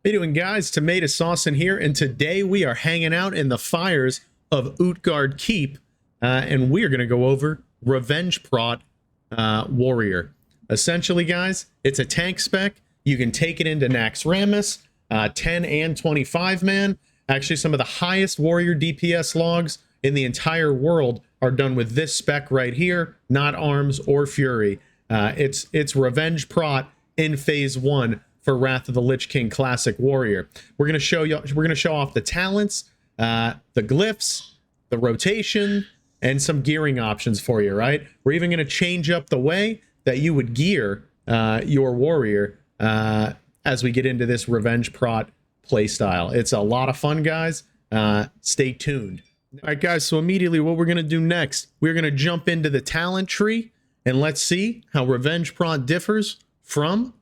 How you doing, guys? Tomato Sauce in here, and today we are hanging out in the fires of Utgard Keep, and we are going to go over Revenge Prot Warrior. Essentially, guys, it's a tank spec. You can take it into Nax Ramus, 10 and 25 man. Actually, some of the highest warrior DPS logs in the entire world are done with this spec right here, not Arms or Fury. It's Revenge Prot in phase 1 for Wrath of the Lich King Classic Warrior. We're gonna show off the talents, the glyphs, the rotation, and some gearing options for you. Right? We're even gonna change up the way that you would gear your warrior as we get into this Revenge Prot playstyle. It's a lot of fun, guys. Stay tuned. All right, guys. So immediately, what we're gonna do next, we're gonna jump into the talent tree and let's see how Revenge Prot differs from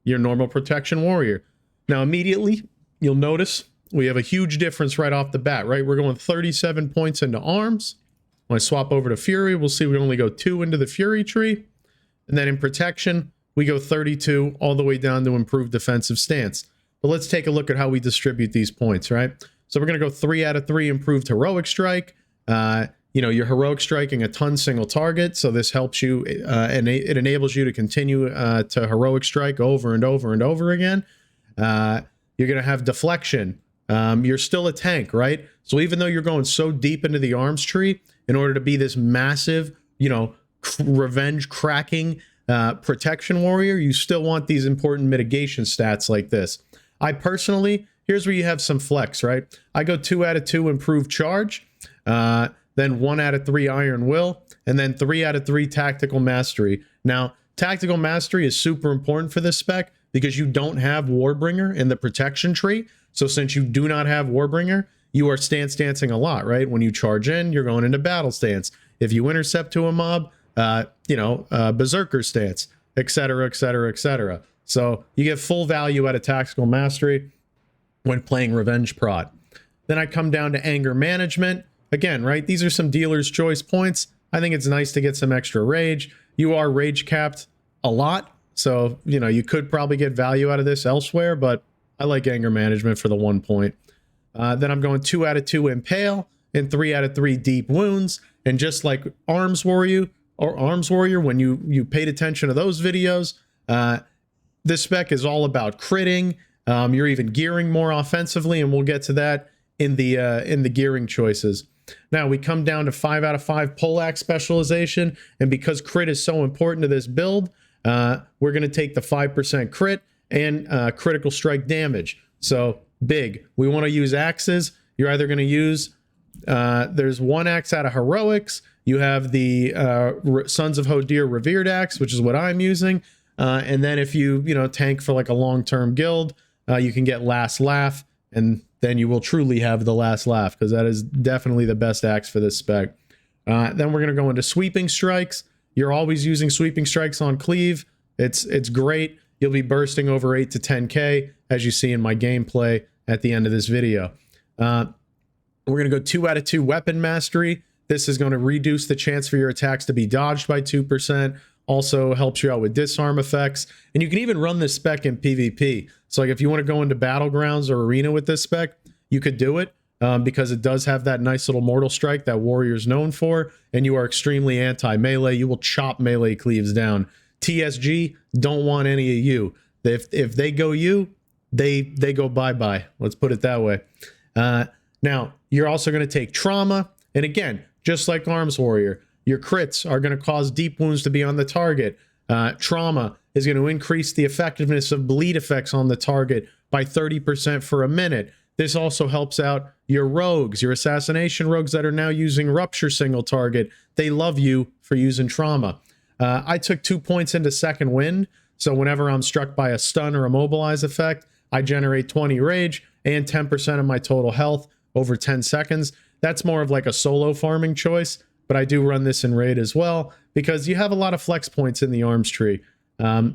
your normal protection warrior. Now, immediately, you'll notice we have a huge difference right off the bat, right? We're going 37 points into arms. When I swap over to Fury, we'll see we only go 2 into the Fury tree. And then in protection, we go 32 all the way down to improved defensive stance. But let's take a look at how we distribute these points, right? So we're going to go 3 out of 3 improved heroic strike. You know, you're heroic striking a ton single target, so this helps you, and it enables you to continue to heroic strike over and over and over again. You're going to have deflection. You're still a tank, right? So even though you're going so deep into the arms tree, in order to be this massive, you know, revenge cracking protection warrior, you still want these important mitigation stats like this. I personally, here's where you have some flex, right? I go 2 out of 2 improved charge. Then 1 out of 3 Iron Will, and then 3 out of 3 Tactical Mastery. Now, Tactical Mastery is super important for this spec because you don't have Warbringer in the protection tree. So since you do not have Warbringer, you are stance dancing a lot, right? When you charge in, you're going into battle stance. If you intercept to a mob, Berserker stance, etc., etc., etc. So you get full value out of Tactical Mastery when playing Revenge Prot. Then I come down to Anger Management. Again, right, these are some dealer's choice points. I think it's nice to get some extra rage. You are rage capped a lot, so, you know, you could probably get value out of this elsewhere, but I like anger management for the 1 point. Then I'm going 2 out of 2 impale and 3 out of 3 deep wounds. And just like Arms Warrior, when you paid attention to those videos, this spec is all about critting. You're even gearing more offensively, and we'll get to that in the gearing choices. Now we come down to 5 out of 5 Polak specialization, and because crit is so important to this build, we're going to take the 5% crit and critical strike damage. So big. We want to use axes. You're either going to use, there's 1 axe out of heroics. You have the Sons of Hodir revered axe, which is what I'm using. And then if you tank for like a long-term guild, you can get Last Laugh, and then you will truly have the last laugh, because that is definitely the best axe for this spec. Then we're going to go into sweeping strikes. You're always using sweeping strikes on cleave. It's great. You'll be bursting over 8 to 10k, as you see in my gameplay at the end of this video. We're going to go 2 out of 2 weapon mastery. This is going to reduce the chance for your attacks to be dodged by 2%. Also helps you out with disarm effects. And you can even run this spec in PvP. So like if you want to go into battlegrounds or arena with this spec, you could do it because it does have that nice little mortal strike that Warrior's known for. And you are extremely anti-melee. You will chop melee cleaves down. TSG don't want any of you. If they go you, they go bye-bye. Let's put it that way. Now, you're also going to take trauma. And again, just like Arms Warrior, your crits are going to cause deep wounds to be on the target. Trauma is going to increase the effectiveness of bleed effects on the target by 30% for a minute. This also helps out your rogues, your assassination rogues that are now using Rupture single target. They love you for using trauma. I took 2 points into Second Wind, so whenever I'm struck by a stun or immobilize effect, I generate 20 rage and 10% of my total health over 10 seconds. That's more of like a solo farming choice, but I do run this in raid as well because you have a lot of flex points in the arms tree.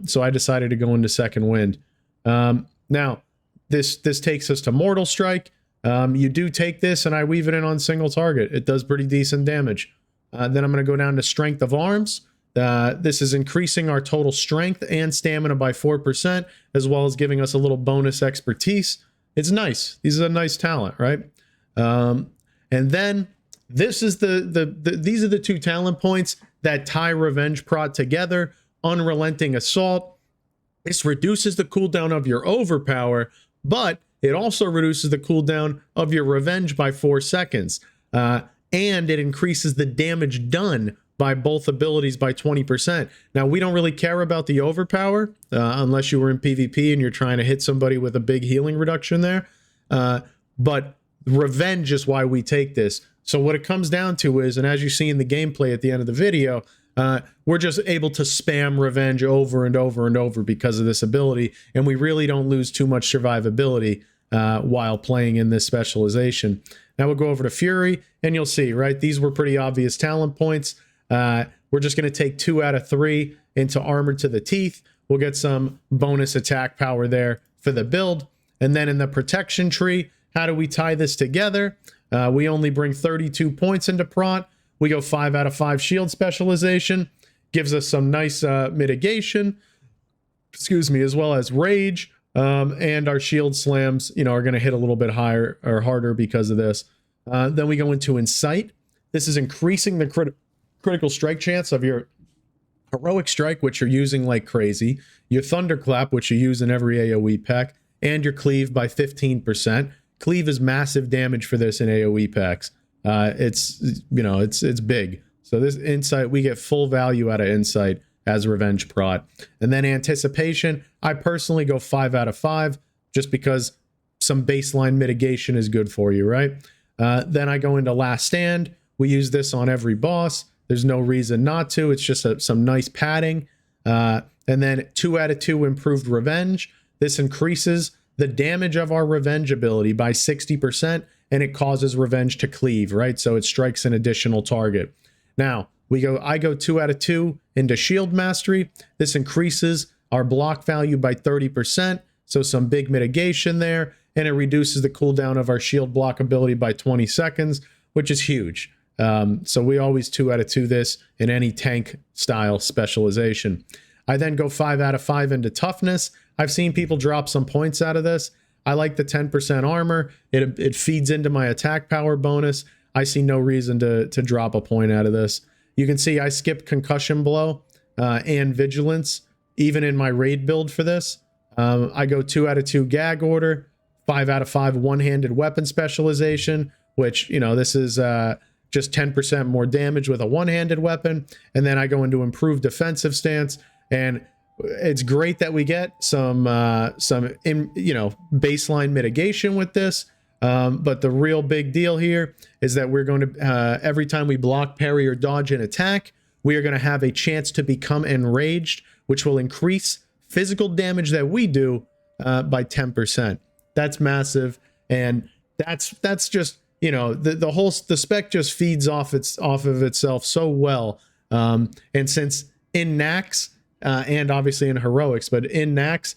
So I decided to go into Second Wind. Now, this takes us to Mortal Strike. You do take this, and I weave it in on single target. It does pretty decent damage. Then I'm going to go down to Strength of Arms. This is increasing our total strength and stamina by 4%, as well as giving us a little bonus expertise. It's nice. These are a nice talent, right? And then this is these are the two talent points that tie Revenge Prot together. Unrelenting Assault. This reduces the cooldown of your overpower, but it also reduces the cooldown of your revenge by 4 seconds. And it increases the damage done by both abilities by 20%. Now, we don't really care about the overpower unless you were in PvP and you're trying to hit somebody with a big healing reduction there. But revenge is why we take this. So what it comes down to is, and as you see in the gameplay at the end of the video, we're just able to spam revenge over and over and over because of this ability, and we really don't lose too much survivability while playing in this specialization. Now we'll go over to Fury, and you'll see, right, these were pretty obvious talent points. We're just going to take 2 out of 3 into Armor to the Teeth. We'll get some bonus attack power there for the build. And then in the protection tree, how do we tie this together? We only bring 32 points into Prot. We go 5 out of 5 shield specialization. Gives us some nice mitigation, excuse me, as well as rage. And our shield slams, you know, are going to hit a little bit higher or harder because of this. Then we go into Incite. This is increasing the critical strike chance of your Heroic Strike, which you're using like crazy, your Thunderclap, which you use in every AoE pack, and your Cleave by 15%. Cleave is massive damage for this in AoE packs. It's, you know, it's big. So this Insight, we get full value out of Insight as Revenge Prot. And then Anticipation, I personally go 5 out of 5 just because some baseline mitigation is good for you, right? Then I go into Last Stand. We use this on every boss. There's no reason not to. It's just some nice padding. And then 2 out of 2 Improved Revenge. This increases the damage of our Revenge ability by 60%, and it causes Revenge to cleave, right? So it strikes an additional target. Now, I go 2 out of 2 into Shield Mastery. This increases our block value by 30%, so some big mitigation there, and it reduces the cooldown of our shield block ability by 20 seconds, which is huge. So we always 2 out of 2 this in any tank style specialization. I then go 5 out of 5 into Toughness. I've seen people drop some points out of this. I like the 10% armor. It feeds into my attack power bonus. I see no reason to drop a point out of this. You can see I skipped Concussion Blow and Vigilance, even in my raid build for this. I go 2 out of 2 Gag Order, 5 out of 5 One-Handed Weapon Specialization, which, you know, this is just 10% more damage with a one-handed weapon. And then I go into Improved Defensive Stance, and it's great that we get some baseline mitigation with this. But the real big deal here is that we're going to, every time we block, parry, or dodge an attack, we are going to have a chance to become enraged, which will increase physical damage that we do by 10%. That's massive. And that's just, you know, the spec just feeds off of itself so well. And since in Nax, and obviously in Heroics, but in Nax,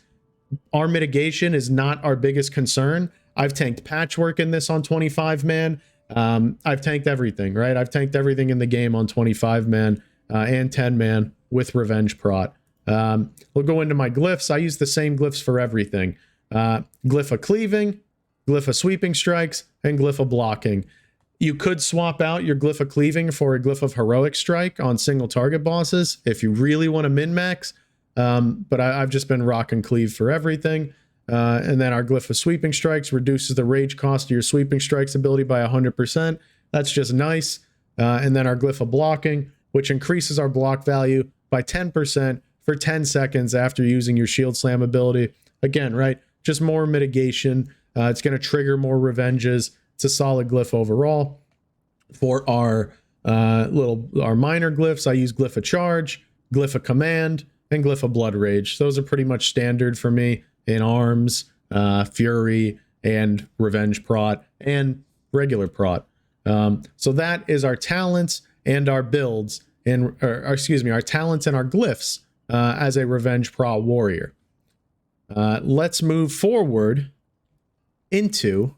our mitigation is not our biggest concern. I've tanked Patchwork in this on 25-man. I've tanked everything, right? I've tanked everything in the game on 25-man and 10-man with Revenge Prot. We'll go into my glyphs. I use the same glyphs for everything. Glyph of Cleaving, Glyph of Sweeping Strikes, and Glyph of Blocking. You could swap out your Glyph of Cleaving for a Glyph of Heroic Strike on single target bosses if you really want to min-max. But I've just been rocking Cleave for everything. And then our Glyph of Sweeping Strikes reduces the rage cost of your Sweeping Strikes ability by 100%. That's just nice. And then our Glyph of Blocking, which increases our block value by 10% for 10 seconds after using your Shield Slam ability. Again, right? Just more mitigation. It's going to trigger more revenges. It's a solid glyph overall. For our minor glyphs, I use Glyph of Charge, Glyph of Command, and Glyph of Blood Rage. Those are pretty much standard for me in Arms, Fury, and Revenge Prot, and regular Prot. So that is our talents and our builds, our talents and our glyphs as a Revenge Prot warrior. Let's move forward into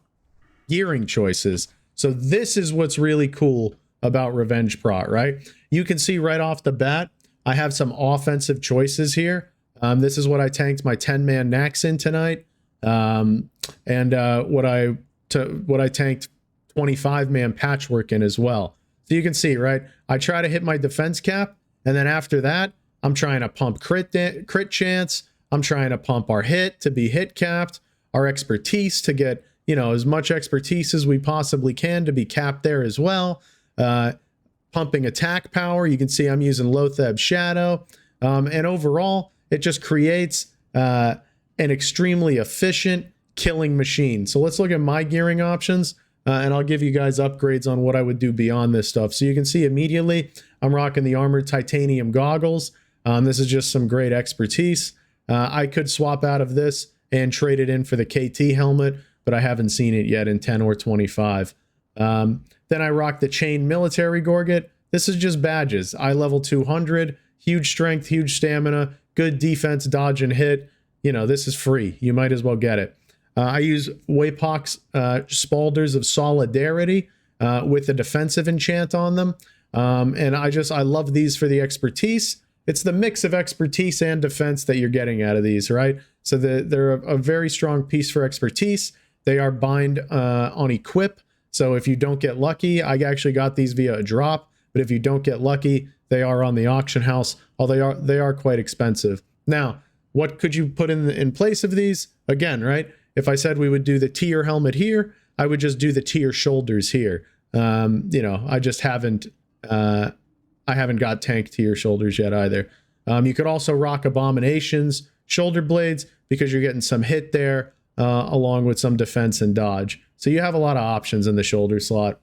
gearing choices. So this is what's really cool about Revenge Prot, right? You can see right off the bat, I have some offensive choices here. This is what I tanked my 10-man Nax in tonight. And what I tanked 25-man Patchwork in as well. So you can see, right? I try to hit my defense cap, and then after that, I'm trying to pump crit chance. I'm trying to pump our hit to be hit capped, our expertise to get, you know, as much expertise as we possibly can to be capped there as well. Pumping attack power. You can see I'm using Lotheb Shadow. And overall, it just creates an extremely efficient killing machine. So let's look at my gearing options, and I'll give you guys upgrades on what I would do beyond this stuff. So you can see immediately I'm rocking the armored titanium goggles. This is just some great expertise. I could swap out of this and trade it in for the KT helmet, but I haven't seen it yet in 10 or 25. Then I rock the chain military gorget. This is just badges. I level 200, huge strength, huge stamina, good defense, dodge and hit. You know, this is free. You might as well get it. I use Waypock's Spalders of Solidarity with a defensive enchant on them. And I love these for the expertise. It's the mix of expertise and defense that you're getting out of these, right? So they're a very strong piece for expertise. They are bind on equip. So if you don't get lucky, I actually got these via a drop, but if you don't get lucky, they are on the auction house, although they are quite expensive. Now, what could you put in place of these? Again, right? If I said we would do the tier helmet here, I would just do the tier shoulders here. You know, I just haven't got tank tier shoulders yet either. You could also rock Abominations shoulder blades because you're getting some hit there, along with some defense and dodge. So you have a lot of options in the shoulder slot.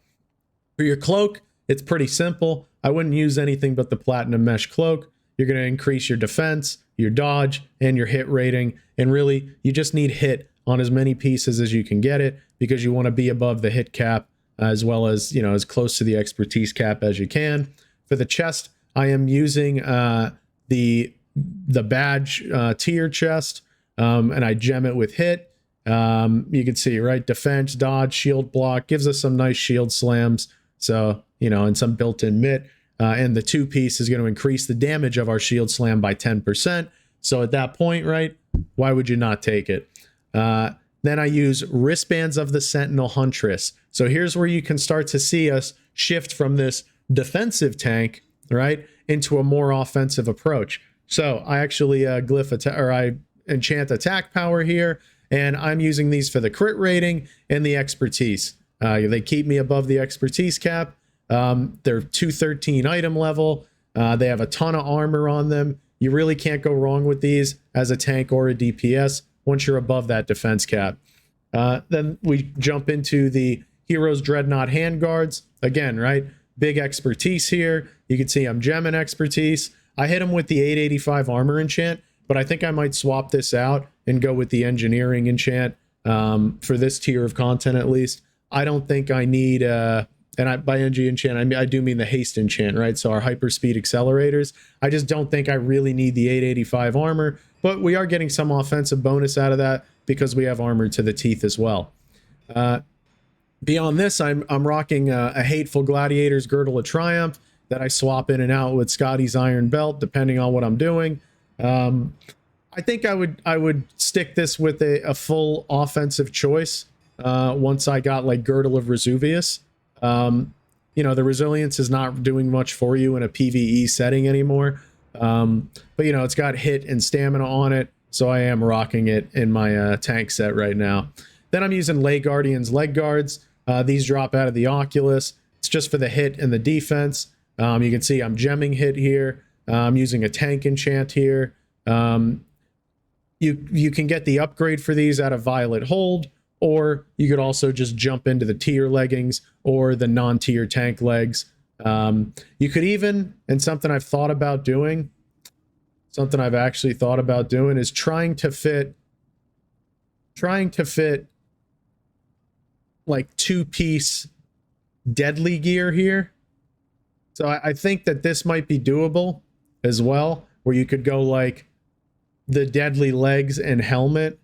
For your cloak, it's pretty simple. I wouldn't use anything but the platinum mesh cloak. You're going to increase your defense, your dodge, and your hit rating. And really, you just need hit on as many pieces as you can get it because you want to be above the hit cap as well as, you know, as close to the expertise cap as you can. For the chest, I am using the badge tier chest, and I gem it with hit. You can see, right? Defense, dodge, shield block gives us some nice shield slams. So, you know, and some built-in mitt. And the 2-piece is going to increase the damage of our shield slam by 10%. So at that point, right, why would you not take it? Then I use wristbands of the Sentinel Huntress. So here's where you can start to see us shift from this defensive tank, right, into a more offensive approach. So I actually I enchant attack power here, and I'm using these for the crit rating and the expertise. They keep me above the expertise cap. They're 213 item level. They have a ton of armor on them. You really can't go wrong with these as a tank or a DPS once you're above that defense cap. Then we jump into the Heroes Dreadnought Handguards. Again, right? Big expertise here. You can see I'm gemming expertise. I hit them with the 885 armor enchant, but I think I might swap this out and go with the engineering enchant for this tier of content at least. I don't think I need... by NG enchant, I do mean the haste enchant, right? So our hyperspeed accelerators. I just don't think I really need the 885 armor, but we are getting some offensive bonus out of that because we have armor to the teeth as well. Beyond this, I'm rocking a Hateful Gladiator's Girdle of Triumph that I swap in and out with Scotty's Iron Belt, depending on what I'm doing. I think I would stick this with a full offensive choice once I got like Girdle of Vesuvius. You know, the resilience is not doing much for you in a PvE setting anymore. But you know, it's got hit and stamina on it, so I am rocking it in my tank set right now. Then I'm using Lay Guardian's leg guards. These drop out of the Oculus. It's just for the hit and the defense. You can see I'm gemming hit here. I'm using a tank enchant here. You can get the upgrade for these out of Violet Hold, or you could also just jump into the tier leggings or the non-tier tank legs. You could even, and something I've thought about doing, something I've actually thought about doing is trying to fit like 2-piece deadly gear here. So I think that this might be doable as well, where you could go like the deadly legs and helmet,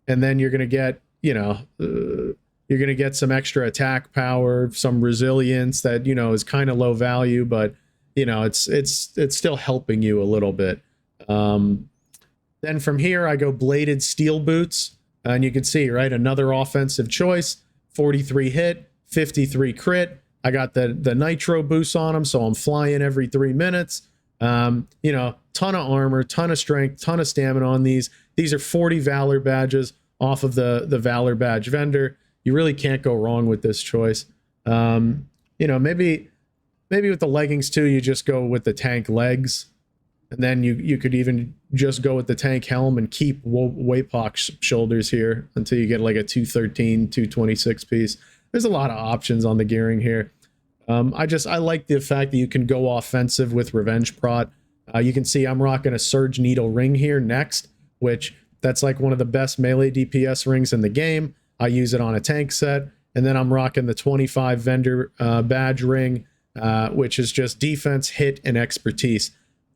and then you're going to get, you know, you're going to get some extra attack power, some resilience that, you know, is kind of low value, but you know, it's still helping you a little bit. Then from here, I go bladed steel boots, and you can see, right, another offensive choice, 43 hit, 53 crit. I got the nitro boost on them, so I'm flying every 3 minutes. You know, ton of armor, ton of strength, ton of stamina on these. These are 40 Valor badges off of the Valor badge vendor. You really can't go wrong with this choice. You know, maybe with the leggings too, you just go with the tank legs. And then you could even just go with the tank helm and keep WOTLK shoulders here until you get like a 213, 226 piece. There's a lot of options on the gearing here. I like the fact that you can go offensive with Revenge Prot. You can see I'm rocking a Surge Needle ring here next, which that's like one of the best melee DPS rings in the game. I use it on a tank set. And then I'm rocking the 25 vendor badge ring, which is just defense, hit, and expertise.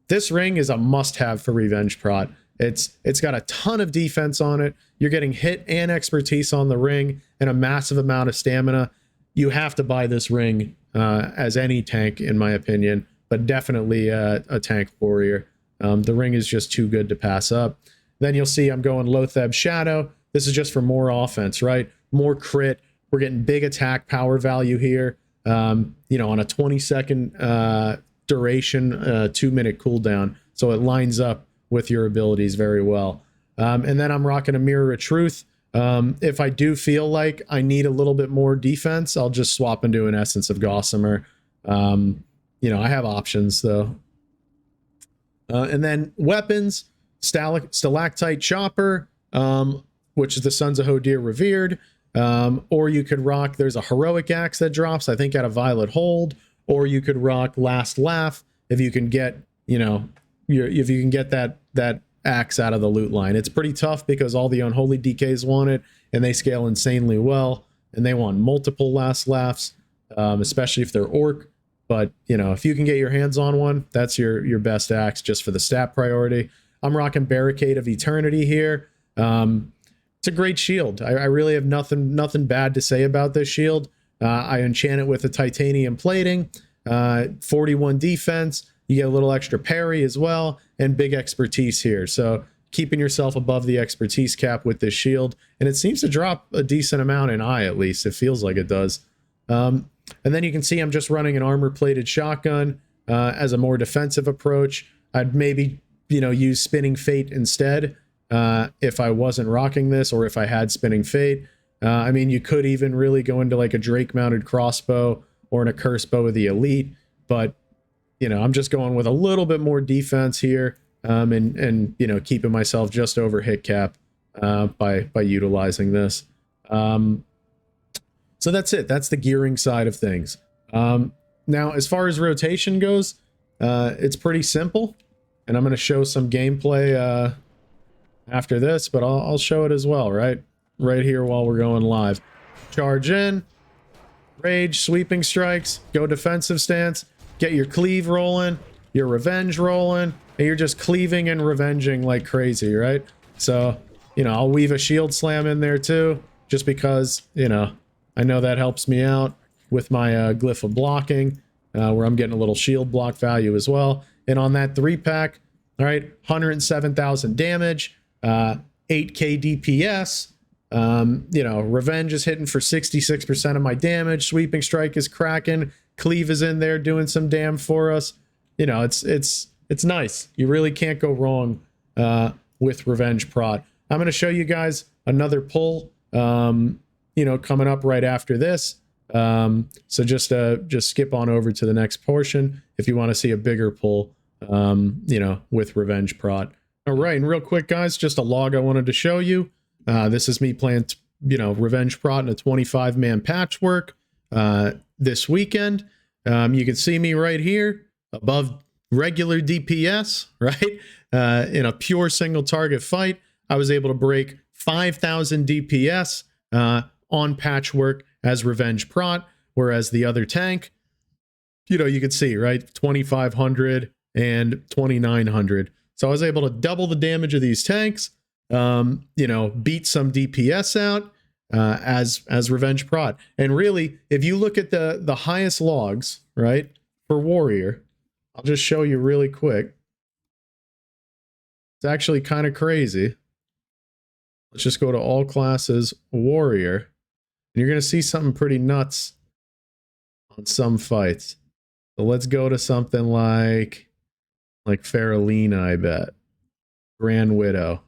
This ring is a must-have for Revenge Prot. It's got a ton of defense on it. You're getting hit and expertise on the ring and a massive amount of stamina. You have to buy this ring as any tank, in my opinion, but definitely a tank warrior. The ring is just too good to pass up. Then you'll see I'm going Lotheb Shadow. This is just for more offense, right? More crit. We're getting big attack power value here. You know, on a 20-second duration, 2-minute cooldown, so it lines up with your abilities very well. And then I'm rocking a Mirror of Truth. If I do feel like I need a little bit more defense, I'll just swap into an Essence of Gossamer. You know, I have options though. And then weapons, Stalactite Chopper, which is the Sons of Hodir Revered. Or you could rock, there's a Heroic Axe that drops, I think, at a Violet Hold. Or you could rock Last Laugh if you can get, you know, if you can get that axe out of the loot line. It's pretty tough because all the Unholy DKs want it, and they scale insanely well, and they want multiple Last Laughs, especially if they're Orc. But, you know, if you can get your hands on one, that's your best axe just for the stat priority. I'm rocking Barricade of Eternity here. It's a great shield. I really have nothing bad to say about this shield. I enchant it with a titanium plating, 41 defense. You get a little extra parry as well, and big expertise here. So keeping yourself above the expertise cap with this shield, and it seems to drop a decent amount in eye, at least. It feels like it does. And then you can see I'm just running an armor-plated shotgun as a more defensive approach. I'd maybe, you know, use Spinning Fate instead if I wasn't rocking this, or if I had Spinning Fate. I mean, you could even really go into like a Drake-mounted crossbow or an Accursed Bow of the Elite, but, you know, I'm just going with a little bit more defense here, and you know, keeping myself just over hit cap by utilizing this. So that's it. That's the gearing side of things. Now, as far as rotation goes, it's pretty simple, and I'm going to show some gameplay after this, but I'll show it as well, right here while we're going live. Charge in, rage, sweeping strikes, go defensive stance, get your cleave rolling, your revenge rolling, and you're just cleaving and revenging like crazy, right? So, you know, I'll weave a shield slam in there too, just because, you know, I know that helps me out with my Glyph of blocking, where I'm getting a little shield block value as well. And on that 3-pack, all right, 107,000 damage, 8k DPS. You know, revenge is hitting for 66% of my damage. Sweeping strike is cracking. Cleave is in there doing some damn for us. You know, it's nice. You really can't go wrong with Revenge Prot. I'm going to show you guys another pull, you know, coming up right after this. So just skip on over to the next portion if you want to see a bigger pull, you know, with Revenge Prot. All right, and real quick, guys, just a log I wanted to show you. This is me playing, you know, Revenge Prot in a 25-man patchwork this weekend. You can see me right here above regular DPS, right? In a pure single target fight, I was able to break 5,000 DPS on patchwork as Revenge Prot, whereas the other tank, you know, you can see, right, 2,500 and 2,900. So I was able to double the damage of these tanks, you know, beat some DPS out as Revenge Prot. And really, if you look at the highest logs, right, for Warrior, I'll just show you really quick. It's actually kind of crazy. Let's just go to all classes, warrior. And you're going to see something pretty nuts on some fights. So let's go to something like Faralina, I bet. Grand Widow.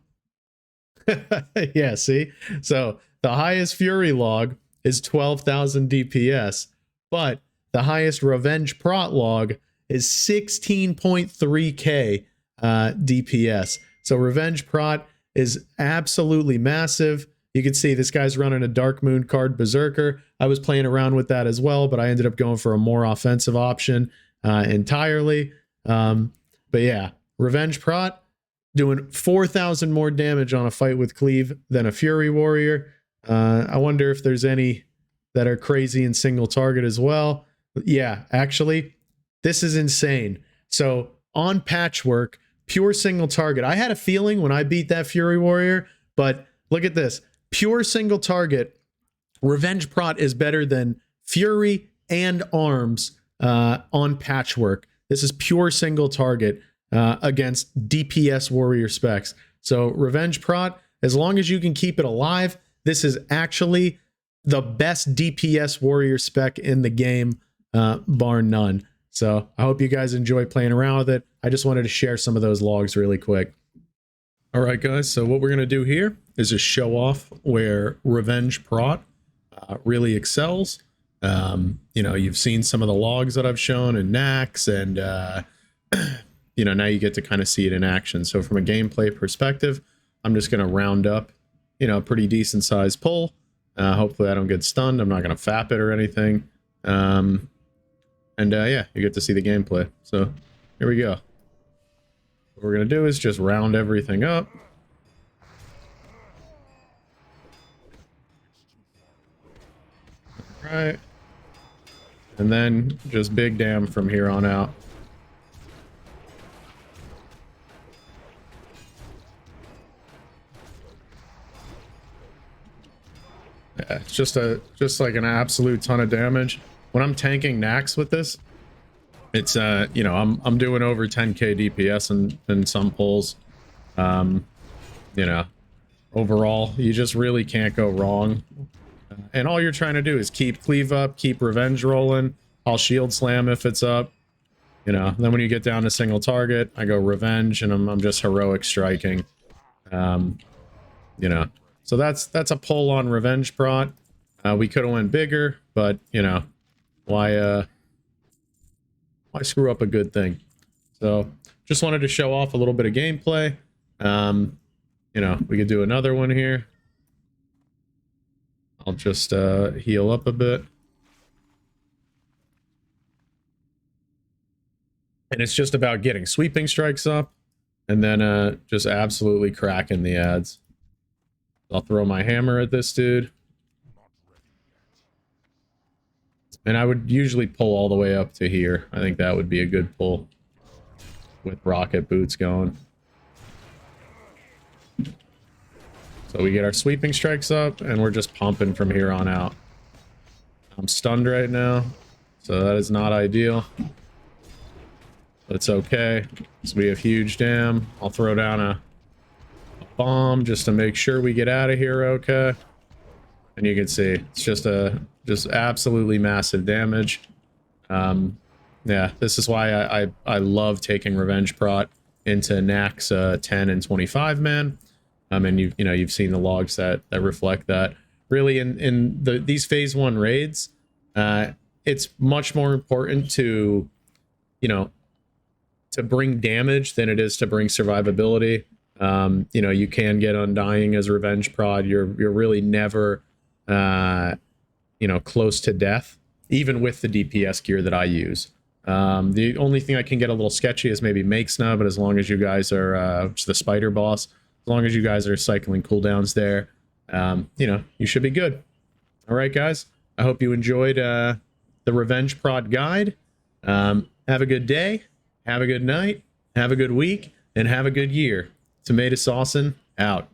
Yeah, see? So the highest Fury log is 12,000 DPS, but the highest Revenge Prot log is 16.3k DPS. So Revenge Prot is absolutely massive. You can see this guy's running a Dark Moon card Berserker. I was playing around with that as well, but I ended up going for a more offensive option entirely. But yeah, Revenge Prot doing 4,000 more damage on a fight with cleave than a Fury Warrior. I wonder if there's any that are crazy in single target as well. Yeah, actually, this is insane. So on Patchwork, pure single target. I had a feeling when I beat that Fury Warrior, but look at this. Pure single target, Revenge Prot is better than Fury and Arms on Patchwork. This is pure single target against DPS Warrior specs. So Revenge Prot, as long as you can keep it alive, this is actually the best DPS Warrior spec in the game, bar none. So I hope you guys enjoy playing around with it. I just wanted to share some of those logs really quick. All right, guys, so what we're going to do here is just show off where Revenge Prot really excels. You know, you've seen some of the logs that I've shown in Nax, and you know, now you get to kind of see it in action. So from a gameplay perspective, I'm just going to round up, you know, a pretty decent sized pull. Hopefully I don't get stunned. I'm not going to fap it or anything. Yeah, you get to see the gameplay. So here we go. What we're going to do is just round everything up. All right. And then just big damn from here on out. Yeah, it's just like an absolute ton of damage. When I'm tanking Nax with this, it's you know, I'm doing over 10k DPS in some pulls. You know, overall, you just really can't go wrong. And all you're trying to do is keep cleave up, keep revenge rolling. I'll shield slam if it's up. You know, then when you get down to single target, I go revenge, and I'm just heroic striking. You know, so that's a pull on Revenge Prot. We could have went bigger, but you know, why screw up a good thing? So just wanted to show off a little bit of gameplay. You know, we could do another one here. I'll just heal up a bit. And it's just about getting sweeping strikes up, and then just absolutely cracking the ads. I'll throw my hammer at this dude. And I would usually pull all the way up to here. I think that would be a good pull with rocket boots going. So we get our sweeping strikes up, and we're just pumping from here on out. I'm stunned right now, so that is not ideal. But it's okay, so we have huge dam. I'll throw down a bomb just to make sure we get out of here okay. And you can see it's just absolutely massive damage. Yeah, this is why I love taking Revenge Prot into Nax 10 and 25 man. And you know, you've seen the logs that reflect that. Really, in these phase 1 raids, it's much more important to, you know, to bring damage than it is to bring survivability. You know, you can get undying as Revenge Prot. You're really never you know, close to death, even with the DPS gear that I use. The only thing I can get a little sketchy is maybe Make Snub, but as long as you guys are the spider boss, as long as you guys are cycling cooldowns there, you know, you should be good. All right, guys, I hope you enjoyed the Revenge Prot guide. Have a good day, have a good night, have a good week, and have a good year. Tomato Saucin' out.